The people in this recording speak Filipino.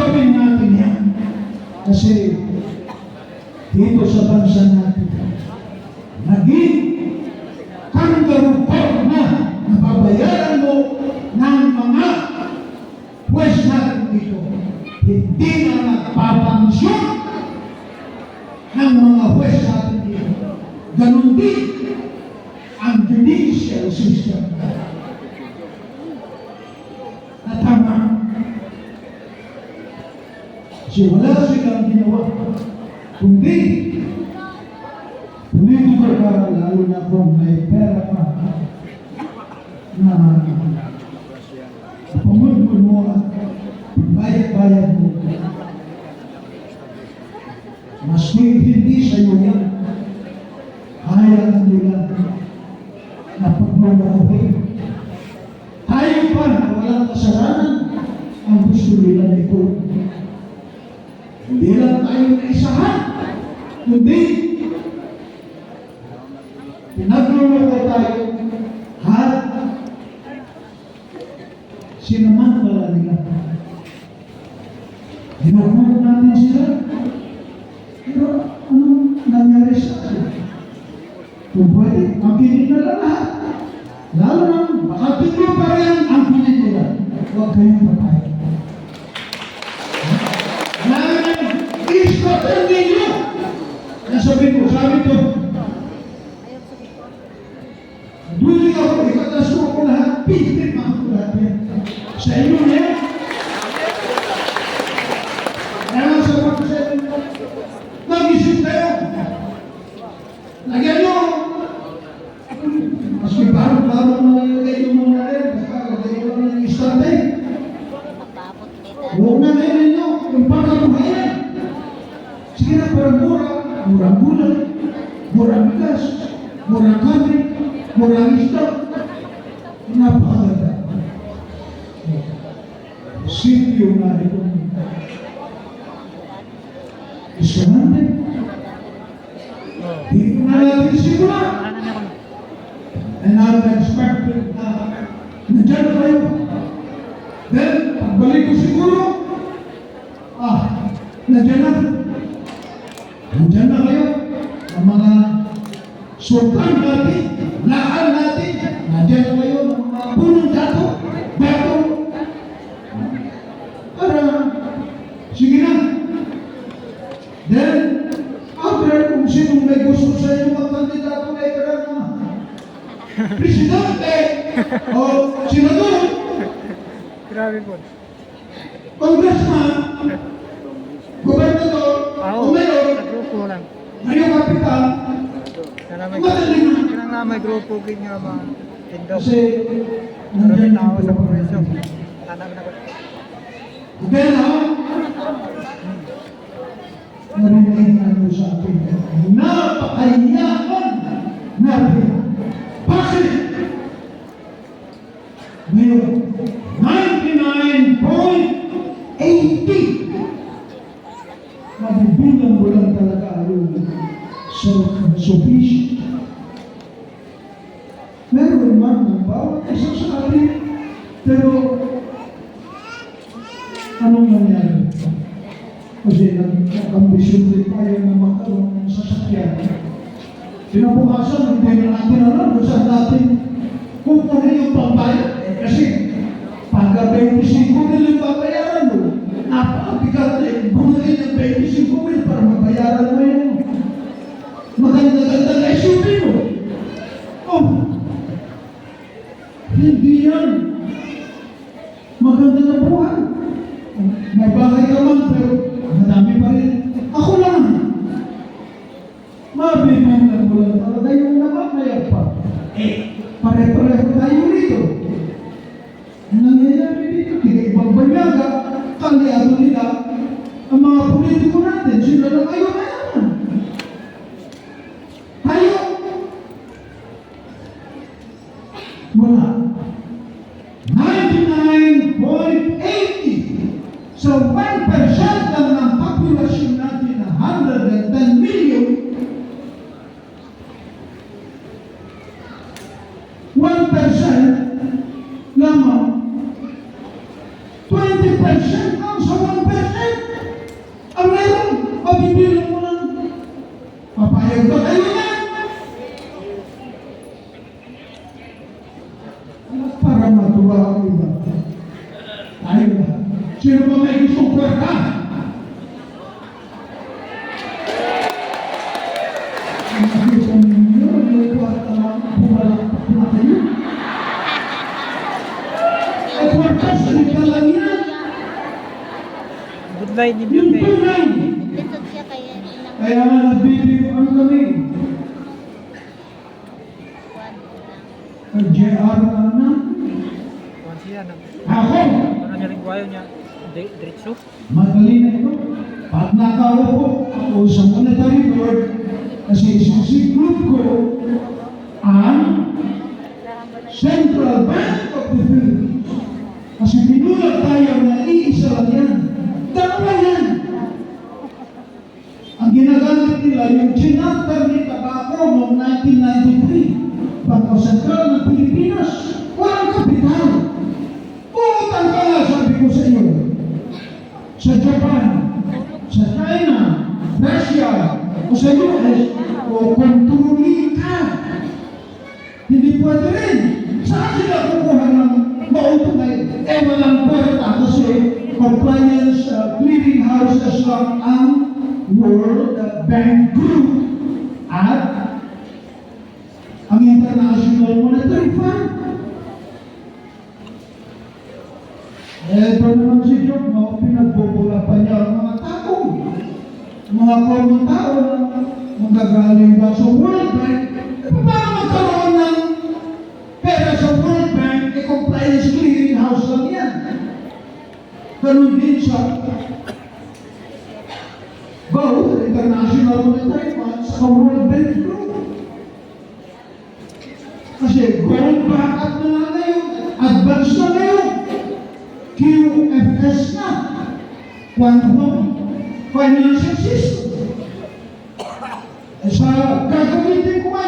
gawin natin yan. Kasi dito sa bansa natin, naging kangarupor na nababayaran mo ng mga pwes natin dito. Hindi na nagpapansyon ng mga pwes natin dito. Ganon din ang judicial system. Na tama. Kasi wala silang ginawa. Kundi, political ka, lalo na kung may pera ka, na pamulpul mo at bayad-bayad mo. Maski hindi sa'yo yan, hayaan nila na pagmamahuhin. Tayo pa na walang kasalanan ang gusto nila ito. Hindi lang tayo naisahan, kundi pinagluloko tayo at sinamantala nila. Ginugulong natin sila. Pero anong nangyari sa atin? Kung pwede, makinig na lang lahat. Lalo na, makatindi pa rin ang pelikula. Huwag kayong patay. Iskatan ninyo! Nasabi ko, sabi ko, duling ako, ikataso ko lahat, pipit ako lahat yan. Sa inyo na yan. Kaya nga sabi ko sa inyo, mag-isip tayo. Lagyan nyo. Maski baro-baro na nalagay yung mga rin, basta lagay nyo lang ng istante. Huwag na kayo ninyo, yung pagkabuhayan. Sige na, parang murang gulay, murang bigas, murang kami, murang isda. Napakaganda. Sityo na ito. Gusto natin. Hindi na natin sigura. And I'm expected na nandiyan na kayo. Then, pagbalik ko siguro, nandiyan na. Nandiyan na kayo. Ang mga sultan natin, lahat natin, nandiyan na kayo. Ang mga punong dato. Para, sige na. Then, after, kung sinong may gusto sa inyo magkandidato na ikarang mga presidente o senador, grabe po. congressman, gobernador, o mayor, Grupo lang. ngayong kapital, madali na. Kaya nga may grupo kinyo mga tindok. Kasi, Maraming nandiyan tao na sa po. kongreso. Tanang na ko. Then, narinig na sa akin, napakayaman natin. Bakit? Ngayon, 99.80 mabibilang mo lang talaga yung sufficient. Meron man ng bawat isa sa atin, pero anong nangyari? Kasi nag-ambisyon din tayo na magkaroon ng sasakyan. Pinabukasan, hindi na natin alam kung saan natin kukunin yung pambayad. Kasi pagka 25 nila yung babayaran mo, napakabigat eh. Bunuin yung 25 mil para mabayaran mo yun. Maganda-ganda na SUV mo. Hindi yan. Maganda na buwan. May bahay ka man, pero madami pa rin. Ako lang. Mabibilang mo lang talaga yung nakakaya pa. Pare-pareho tayo rito. Ang nangyayari dito, ibang banyaga, kaliado nila, ang mga politiko natin, sila lang ayaw mayaman. Tayo. Wala. 99.80. So 1% lang ng populasyon natin na 110 million, 1% lamang, 20% lang sa 1%. Ang meron, mabibilang mo lang. Papayag ba kayo na? Para matuwa ang iba. Tayo ba? Sino ba may gustong kwarta? Nakita ninyo, may kwarta lang, pumalakpak na kayo. Ay, kwarta, salita lang yan. Good night, Yung Nimbyote. tunay. Lisod siya kaya ilang Kaya nga nagbibigoan kami. buwan lang. Ang JR na. Kuhan siya. Ako, Ano niya rin kwayo niya? Diretso? madali na ito. Pag nakaupo ako sa monetary board, kasi isisiglob ko ang Central Bank of the Philippines. Kasi pinulat tayo na iisa lang yan. Dalawa yan. Ang ginagamit nila, yung chinapter ni Tabaco noong 1993, Bangko Sentral ng Pilipinas, walang kapital. Pumuntan ka nga, sabi ko sa iyo, sa Japan, sa China, Russia, o sa US, o kontrolin ka. Hindi pwede rin. Saan sila kukuha ng mautunay? Walang pwede kasi compliance clearing houses lang ang World Bank Group at ang International Monetary Fund. Ito naman si Job, pinagbubula pa niya ang mga tao. Mga common tao na magagaling ba sa World Bank? Paano magkaroon ng pera sa World Bank? Compliance clearing house lang yan. Ganun din sa both International Monetary Fund sa World Bank Group. Kasi gold backup na nga ngayon, advance na ngayon. QFS na, Quantum Financial System. Sa gagamitin ko ngayon,